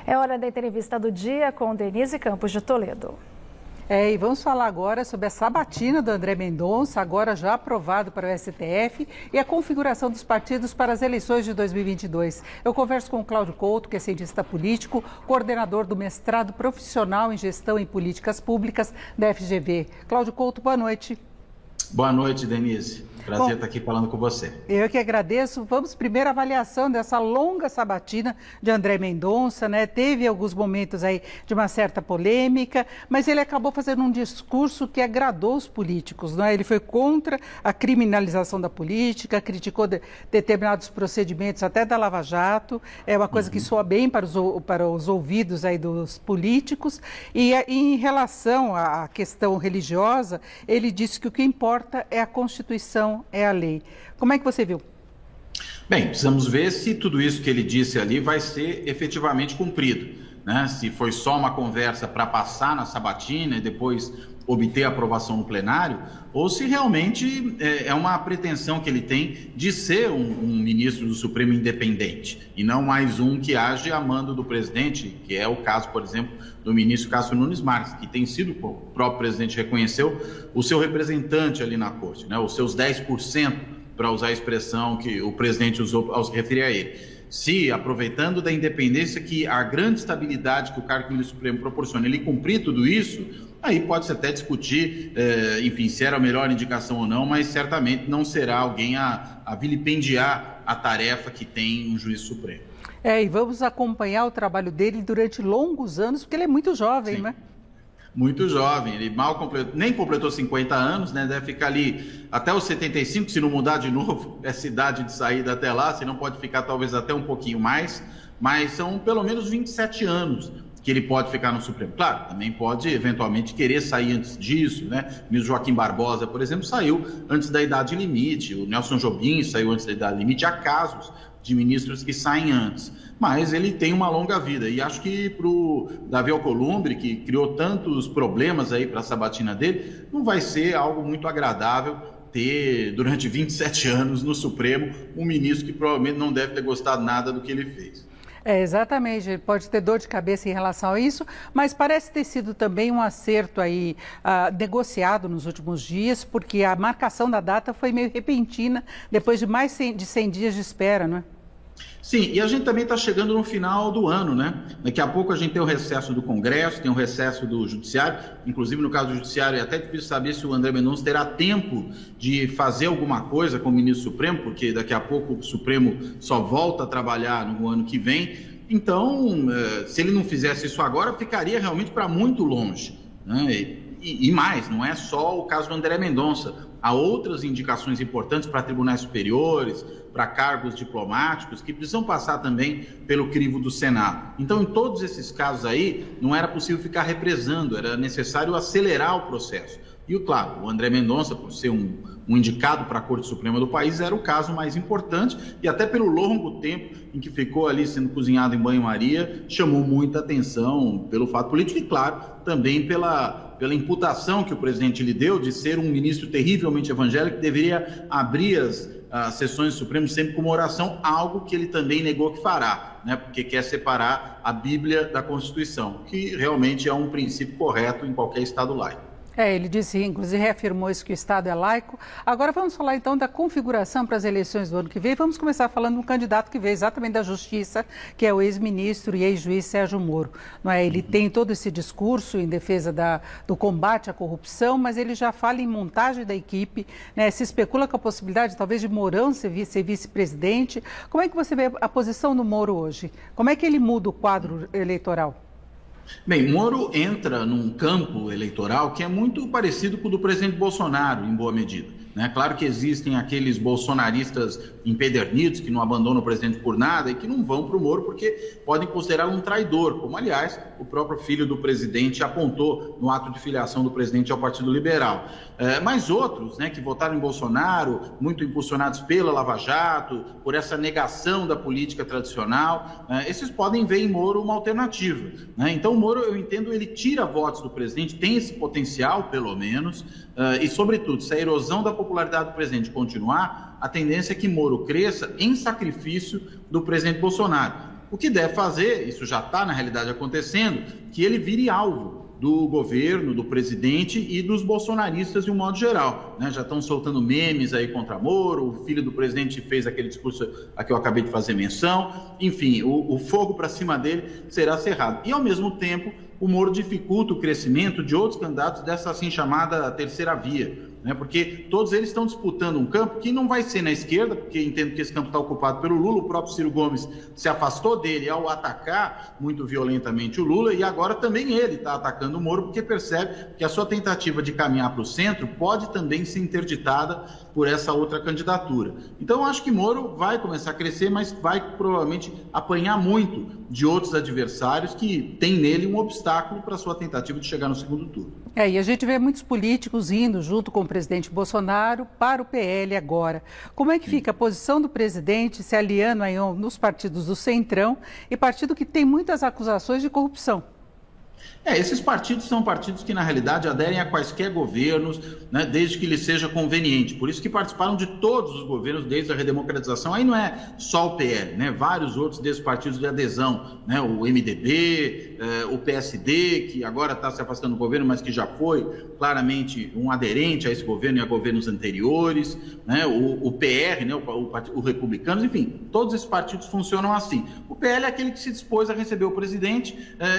É hora da entrevista do dia com Denise Campos de Toledo. E vamos falar agora sobre a sabatina do André Mendonça, agora já aprovado para o STF, e a configuração dos partidos para as eleições de 2022. Eu converso com o Cláudio Couto, que é cientista político, coordenador do mestrado profissional em gestão e políticas públicas da FGV. Cláudio Couto, boa noite. Boa noite, Denise. Prazer estar aqui falando com você. Eu que agradeço. Vamos primeiro à avaliação dessa longa sabatina de André Mendonça, né? Teve alguns momentos aí de uma certa polêmica, mas ele acabou fazendo um discurso que agradou os políticos, né? Ele foi contra a criminalização da política, criticou determinados procedimentos até da Lava Jato, é uma coisa que soa bem para os ouvidos aí dos políticos. E em relação à questão religiosa, ele disse que o que importa é a Constituição, é a lei. Como é que você viu? Bem, precisamos ver se tudo isso que ele disse ali vai ser efetivamente cumprido, né? Se foi só uma conversa para passar na sabatina e depois obter aprovação no plenário, ou se realmente é uma pretensão que ele tem de ser um ministro do Supremo independente e não mais um que age a mando do presidente, que é o caso, por exemplo, do ministro Cássio Nunes Marques, que tem sido, o próprio presidente reconheceu, o seu representante ali na corte, né? Os seus 10%, para usar a expressão que o presidente usou ao se referir a ele. Se, aproveitando da independência, que a grande estabilidade que o cargo de ministro Supremo proporciona, ele cumprir tudo isso, aí pode-se até discutir, enfim, se era a melhor indicação ou não, mas certamente não será alguém a vilipendiar a tarefa que tem um juiz supremo. E vamos acompanhar o trabalho dele durante longos anos, porque ele é muito jovem, Sim. Né? Muito jovem, ele nem completou 50 anos, né? Deve ficar ali até os 75, se não mudar de novo essa idade de saída até lá, se não pode ficar talvez até um pouquinho mais, mas são pelo menos 27 anos que ele pode ficar no Supremo. Claro, também pode eventualmente querer sair antes disso, né? O ministro Joaquim Barbosa, por exemplo, saiu antes da idade limite, o Nelson Jobim saiu antes da idade limite, há casos de ministros que saem antes, mas ele tem uma longa vida, e acho que para o Davi Alcolumbre, que criou tantos problemas aí para a sabatina dele, não vai ser algo muito agradável ter, durante 27 anos no Supremo, um ministro que provavelmente não deve ter gostado nada do que ele fez. Exatamente, ele pode ter dor de cabeça em relação a isso, mas parece ter sido também um acerto aí negociado nos últimos dias, porque a marcação da data foi meio repentina, depois de mais de 100 dias de espera, não é? Sim, e a gente também está chegando no final do ano, né? Daqui a pouco a gente tem o recesso do Congresso, tem o recesso do Judiciário, inclusive no caso do Judiciário é até difícil saber se o André Mendonça terá tempo de fazer alguma coisa com o ministro Supremo, porque daqui a pouco o Supremo só volta a trabalhar no ano que vem. Então, se ele não fizesse isso agora, ficaria realmente para muito longe, né? E mais, não é só o caso do André Mendonça, há outras indicações importantes para tribunais superiores, para cargos diplomáticos, que precisam passar também pelo crivo do Senado. Então, em todos esses casos aí, não era possível ficar represando, era necessário acelerar o processo. E, claro, o André Mendonça, por ser um indicado para a Corte Suprema do país, era o caso mais importante, e até pelo longo tempo em que ficou ali sendo cozinhado em banho-maria, chamou muita atenção pelo fato político e, claro, também pela imputação que o presidente lhe deu de ser um ministro terrivelmente evangélico que deveria abrir as sessões do Supremo sempre com uma oração, algo que ele também negou que fará, né? Porque quer separar a Bíblia da Constituição, que realmente é um princípio correto em qualquer Estado laico. Ele disse, inclusive, reafirmou isso, que o Estado é laico. Agora vamos falar então da configuração para as eleições do ano que vem. Vamos começar falando de um candidato que veio exatamente da Justiça, que é o ex-ministro e ex-juiz Sérgio Moro. Não é? Ele tem todo esse discurso em defesa do combate à corrupção, mas ele já fala em montagem da equipe, né? Se especula com a possibilidade talvez de Mourão ser vice-presidente. Como é que você vê a posição do Moro hoje? Como é que ele muda o quadro eleitoral? Bem, Moro entra num campo eleitoral que é muito parecido com o do presidente Bolsonaro, em boa medida. Né? Claro que existem aqueles bolsonaristas empedernidos que não abandonam o presidente por nada e que não vão para o Moro porque podem considerá-lo um traidor, como, aliás, o próprio filho do presidente apontou no ato de filiação do presidente ao Partido Liberal. Mas outros, né, que votaram em Bolsonaro, muito impulsionados pela Lava Jato, por essa negação da política tradicional, esses podem ver em Moro uma alternativa. Né? Então, o Moro, eu entendo, ele tira votos do presidente, tem esse potencial, pelo menos, e, sobretudo, se a erosão da popularidade do presidente continuar, a tendência é que Moro cresça em sacrifício do presidente Bolsonaro. o que deve fazer, isso já está na realidade acontecendo, que ele vire alvo do governo, do presidente e dos bolsonaristas de um modo geral, né? Já estão soltando memes aí contra Moro, o filho do presidente fez aquele discurso a que eu acabei de fazer menção, enfim, o fogo para cima dele será cerrado. E, ao mesmo tempo, o Moro dificulta o crescimento de outros candidatos dessa assim chamada terceira via, né? Porque todos eles estão disputando um campo que não vai ser na esquerda, porque entendo que esse campo está ocupado pelo Lula, o próprio Ciro Gomes se afastou dele ao atacar muito violentamente o Lula, e agora também ele está atacando o Moro, porque percebe que a sua tentativa de caminhar para o centro pode também ser interditada por essa outra candidatura. Então, eu acho que Moro vai começar a crescer, mas vai provavelmente apanhar muito de outros adversários que têm nele um obstáculo para a sua tentativa de chegar no segundo turno. E a gente vê muitos políticos indo junto com o presidente Bolsonaro para o PL agora. Como é que fica a posição do presidente se aliando aí nos partidos do Centrão e partido que tem muitas acusações de corrupção? Esses partidos são partidos que, na realidade, aderem a quaisquer governos, né, desde que lhes seja conveniente. Por isso que participaram de todos os governos desde a redemocratização. Aí não é só o PL, né? Vários outros desses partidos de adesão, né? O MDB, o PSD, que agora está se afastando do governo, mas que já foi claramente um aderente a esse governo e a governos anteriores, né? O PR, né? o Republicanos, enfim, todos esses partidos funcionam assim. O PL é aquele que se dispôs a receber o presidente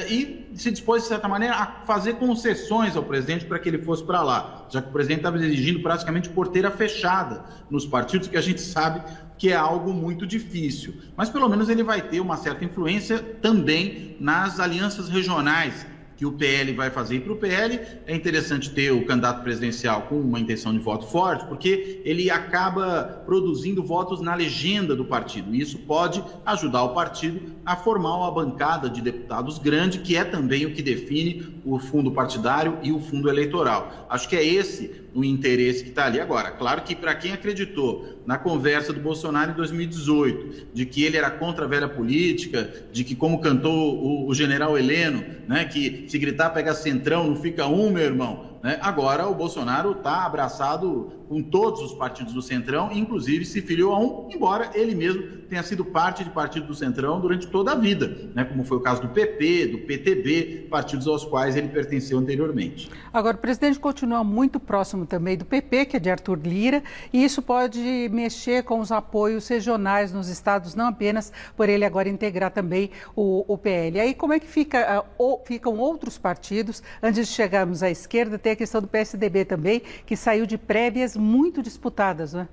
e se dispôs, de certa maneira, a fazer concessões ao presidente para que ele fosse para lá, já que o presidente estava exigindo praticamente porteira fechada nos partidos, que a gente sabe que é algo muito difícil. Mas pelo menos ele vai ter uma certa influência também nas alianças regionais que o PL vai fazer. E para o PL é interessante ter o candidato presidencial com uma intenção de voto forte, porque ele acaba produzindo votos na legenda do partido. E isso pode ajudar o partido a formar uma bancada de deputados grande, que é também o que define o fundo partidário e o fundo eleitoral. Acho que é esse o interesse que está ali. Agora, claro que para quem acreditou na conversa do Bolsonaro em 2018, de que ele era contra a velha política, de que, como cantou o general Heleno, né, que se gritar pega centrão, não fica um, meu irmão, né? Agora o Bolsonaro está abraçado com todos os partidos do Centrão, inclusive se filiou a um, embora ele mesmo tenha sido parte de partido do Centrão durante toda a vida, né? Como foi o caso do PP, do PTB, partidos aos quais ele pertenceu anteriormente. Agora, o presidente continua muito próximo também do PP, que é de Arthur Lira, e isso pode mexer com os apoios regionais nos estados, não apenas por ele agora integrar também o PL. Aí como é que ficam outros partidos, antes de chegarmos à esquerda? Tem a questão do PSDB também, que saiu de prévias muito disputadas, né?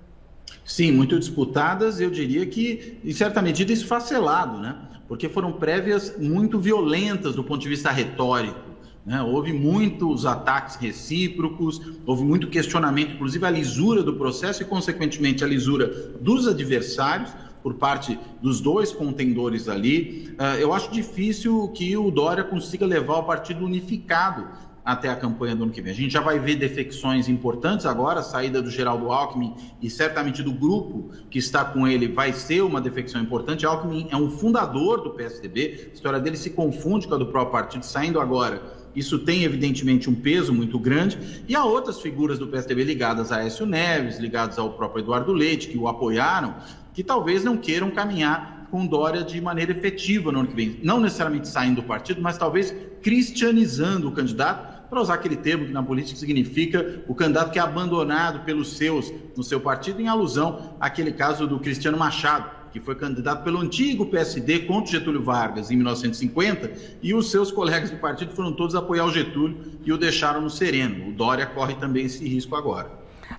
Sim, muito disputadas, eu diria que, em certa medida, esfacelado, né? Porque foram prévias muito violentas do ponto de vista retórico, né? Houve muitos ataques recíprocos, houve muito questionamento, inclusive a lisura do processo e, consequentemente, a lisura dos adversários por parte dos dois contendores ali. Eu acho difícil que o Dória consiga levar o partido unificado até a campanha do ano que vem. A gente já vai ver defecções importantes agora, a saída do Geraldo Alckmin e certamente do grupo que está com ele vai ser uma defecção importante. Alckmin é um fundador do PSDB, a história dele se confunde com a do próprio partido, saindo agora. Isso tem, evidentemente, um peso muito grande. E há outras figuras do PSDB ligadas a Aécio Neves, ligadas ao próprio Eduardo Leite, que o apoiaram, que talvez não queiram caminhar com Dória de maneira efetiva no ano que vem. Não necessariamente saindo do partido, mas talvez cristianizando o candidato, para usar aquele termo que na política significa o candidato que é abandonado pelos seus no seu partido, em alusão àquele caso do Cristiano Machado, que foi candidato pelo antigo PSD contra Getúlio Vargas em 1950, e os seus colegas do partido foram todos apoiar o Getúlio e o deixaram no sereno. O Dória corre também esse risco agora.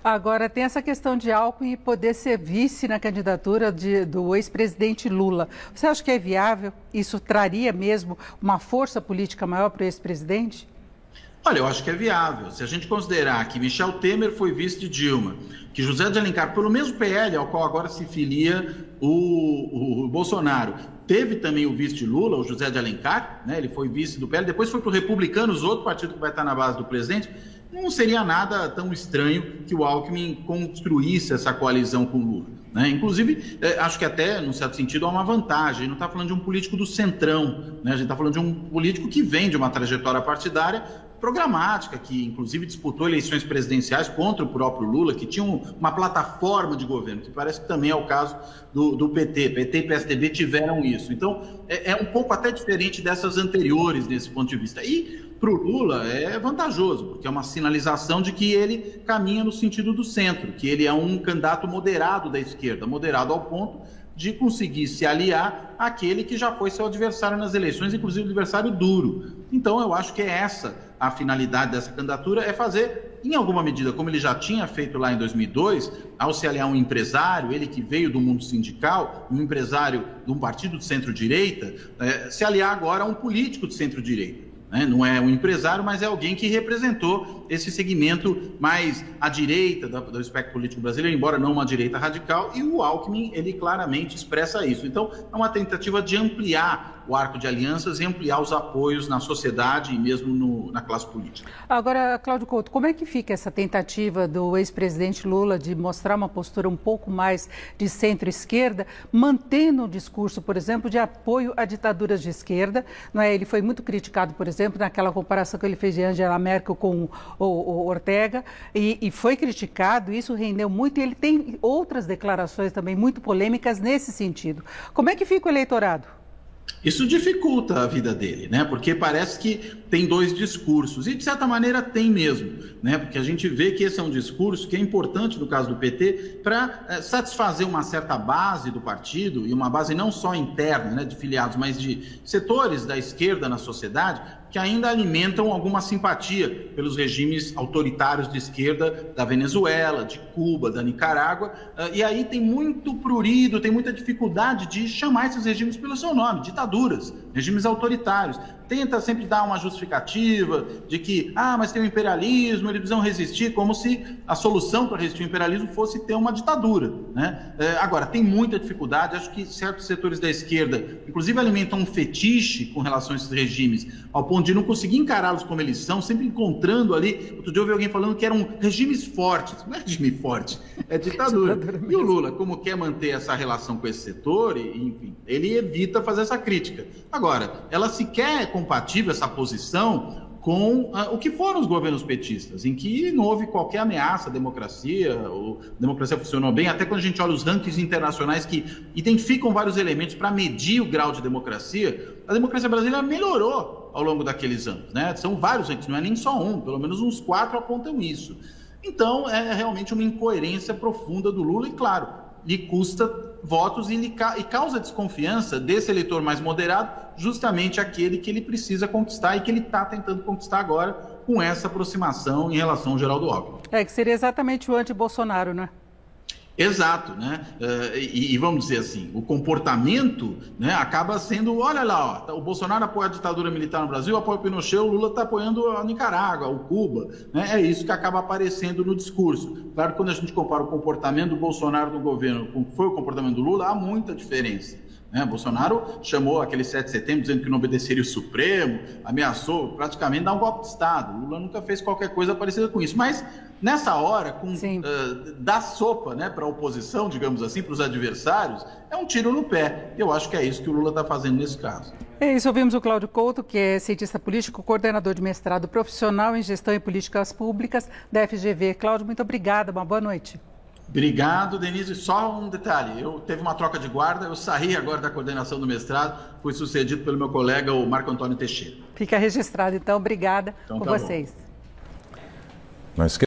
Agora, tem essa questão de Alckmin poder ser vice na candidatura do ex-presidente Lula. Você acha que é viável? Isso traria mesmo uma força política maior para o ex-presidente? Olha, eu acho que é viável. Se a gente considerar que Michel Temer foi vice de Dilma, que José de Alencar, pelo mesmo PL ao qual agora se filia o Bolsonaro, teve também o vice de Lula, o José de Alencar, né? Ele foi vice do PL, depois foi para o Republicanos, outro partido que vai estar na base do presidente. Não seria nada tão estranho que o Alckmin construísse essa coalizão com o Lula. né? Inclusive, acho que até, num certo sentido, há uma vantagem. A gente não está falando de um político do centrão, né? A gente está falando de um político que vem de uma trajetória partidária programática, que inclusive disputou eleições presidenciais contra o próprio Lula, que tinha uma plataforma de governo, que parece que também é o caso do PT. PT e PSDB tiveram isso. Então, é um pouco até diferente dessas anteriores nesse ponto de vista. E para o Lula é vantajoso, porque é uma sinalização de que ele caminha no sentido do centro, que ele é um candidato moderado da esquerda, moderado ao ponto de conseguir se aliar àquele que já foi seu adversário nas eleições, inclusive adversário duro. Então, eu acho que é essa a finalidade dessa candidatura, é fazer, em alguma medida, como ele já tinha feito lá em 2002, ao se aliar a um empresário, ele que veio do mundo sindical, um empresário de um partido de centro-direita, se aliar agora a um político de centro-direita. Não é um empresário, mas é alguém que representou esse segmento mais à direita do espectro político brasileiro, embora não uma direita radical, e o Alckmin, ele claramente expressa isso. Então, é uma tentativa de ampliar o arco de alianças e ampliar os apoios na sociedade e mesmo na classe política. Agora, Cláudio Couto, como é que fica essa tentativa do ex-presidente Lula de mostrar uma postura um pouco mais de centro-esquerda, mantendo o discurso, por exemplo, de apoio a ditaduras de esquerda? Não é? Ele foi muito criticado, por exemplo, naquela comparação que ele fez de Angela Merkel com o Ortega, e foi criticado, isso rendeu muito, e ele tem outras declarações também muito polêmicas nesse sentido. Como é que fica o eleitorado? Isso dificulta a vida dele, né? Porque parece que tem dois discursos, e de certa maneira tem mesmo, né? Porque a gente vê que esse é um discurso que é importante no caso do PT para satisfazer uma certa base do partido, e uma base não só interna, né, de filiados, mas de setores da esquerda na sociedade, que ainda alimentam alguma simpatia pelos regimes autoritários de esquerda da Venezuela, de Cuba, da Nicarágua, e aí tem muito prurido, tem muita dificuldade de chamar esses regimes pelo seu nome, ditaduras, regimes autoritários. Tenta sempre dar uma justificativa de que, mas tem o imperialismo, eles precisam resistir, como se a solução para resistir ao imperialismo fosse ter uma ditadura, né? Agora, tem muita dificuldade, acho que certos setores da esquerda, inclusive alimentam um fetiche com relação a esses regimes, ao ponto de não conseguir encará-los como eles são, sempre encontrando ali. Outro dia eu ouvi alguém falando que eram regimes fortes. Não é regime forte, é ditadura. E o Lula, como quer manter essa relação com esse setor, enfim, ele evita fazer essa crítica. Agora, ela sequer é compatível, essa posição, com o que foram os governos petistas, em que não houve qualquer ameaça à democracia, a democracia funcionou bem, até quando a gente olha os rankings internacionais que identificam vários elementos para medir o grau de democracia, a democracia brasileira melhorou ao longo daqueles anos, né? São vários rankings, não é nem só um, pelo menos uns 4 apontam isso. Então, é realmente uma incoerência profunda do Lula e, claro, lhe custa votos e causa desconfiança desse eleitor mais moderado, justamente aquele que ele precisa conquistar e que ele está tentando conquistar agora com essa aproximação em relação ao Geraldo Alckmin. Que seria exatamente o anti-Bolsonaro, né? Exato, né? E vamos dizer assim, o comportamento, né, acaba sendo, olha lá, ó, o Bolsonaro apoia a ditadura militar no Brasil, apoia o Pinochet, o Lula está apoiando a Nicarágua, o Cuba, né? É isso que acaba aparecendo no discurso. Claro que quando a gente compara o comportamento do Bolsonaro no governo com o que foi o comportamento do Lula, há muita diferença. Bolsonaro chamou aquele 7 de setembro dizendo que não obedeceria o Supremo, ameaçou praticamente dar um golpe de Estado. Lula nunca fez qualquer coisa parecida com isso. Mas nessa hora, dar sopa, né, para a oposição, digamos assim, para os adversários, é um tiro no pé. Eu acho que é isso que o Lula está fazendo nesse caso. É isso, ouvimos o Cláudio Couto, que é cientista político, coordenador de mestrado profissional em gestão e políticas públicas da FGV. Cláudio, muito obrigada, uma boa noite. Obrigado, Denise. Só um detalhe, teve uma troca de guarda, eu saí agora da coordenação do mestrado, fui sucedido pelo meu colega, o Marco Antônio Teixeira. Fica registrado, então, obrigada por vocês. Não esqueça.